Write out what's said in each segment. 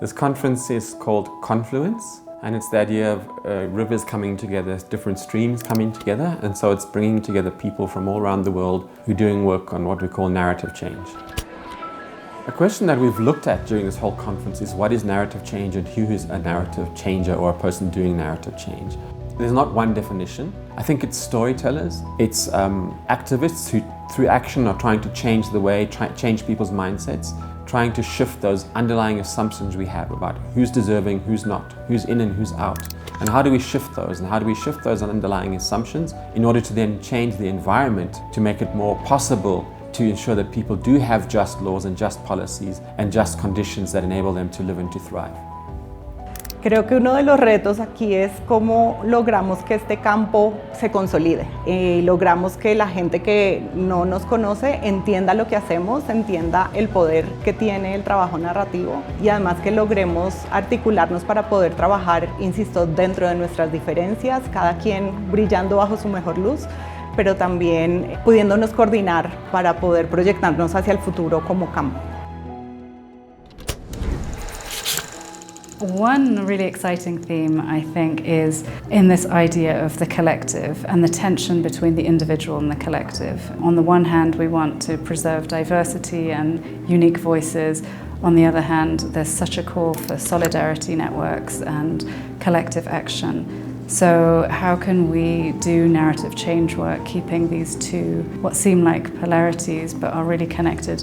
This conference is called Confluence, and it's the idea of rivers coming together, different streams coming together, and so it's bringing together people from all around the world who are doing work on what we call narrative change. A question that we've looked at during this whole conference is what is narrative change and who is a narrative changer or a person doing narrative change. There's not one definition. I think it's storytellers, it's activists who through action are trying to change the way, change people's mindsets, trying to shift those underlying assumptions we have about who's deserving, who's not, who's in and who's out. And how do we shift those? And how do we shift those underlying assumptions in order to then change the environment to make it more possible to ensure that people do have just laws and just policies and just conditions that enable them to live and to thrive. Creo que uno de los retos aquí es cómo logramos que este campo se consolide. Logramos que la gente que no nos conoce entienda lo que hacemos, entienda el poder que tiene el trabajo narrativo y además que logremos articularnos para poder trabajar, insisto, dentro de nuestras diferencias, cada quien brillando bajo su mejor luz, pero también pudiéndonos coordinar para poder proyectarnos hacia el futuro como campo. One really exciting theme, I think, is in this idea of the collective and the tension between the individual and the collective. On the one hand, we want to preserve diversity and unique voices. On the other hand, there's such a call for solidarity networks and collective action. So how can we do narrative change work, keeping these two, what seem like polarities, but are really connected?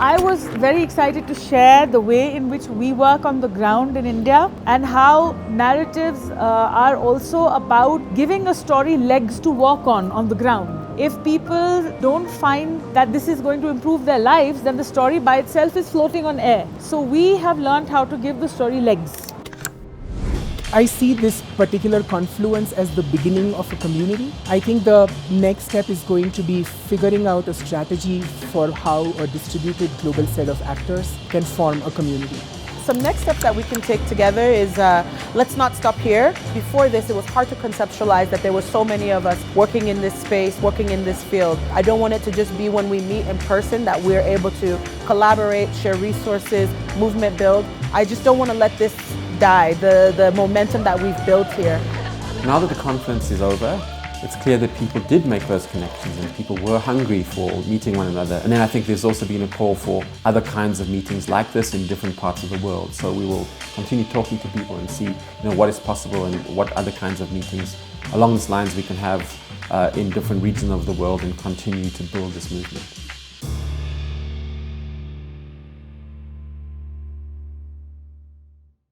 I was very excited to share the way in which we work on the ground in India and how narratives are also about giving a story legs to walk on the ground. If people don't find that this is going to improve their lives, then the story by itself is floating on air. So we have learned how to give the story legs. I see this particular confluence as the beginning of a community. I think the next step is going to be figuring out a strategy for how a distributed global set of actors can form a community. Some next steps that we can take together is let's not stop here. Before this, it was hard to conceptualize that there were so many of us working in this space, working in this field. I don't want it to just be when we meet in person that we're able to collaborate, share resources, movement build. I just don't want to let this die, the momentum that we've built here. Now that the conference is over, it's clear that people did make those connections and people were hungry for meeting one another. And then I think there's also been a call for other kinds of meetings like this in different parts of the world. So we will continue talking to people and see what is possible and what other kinds of meetings along these lines we can have in different regions of the world and continue to build this movement.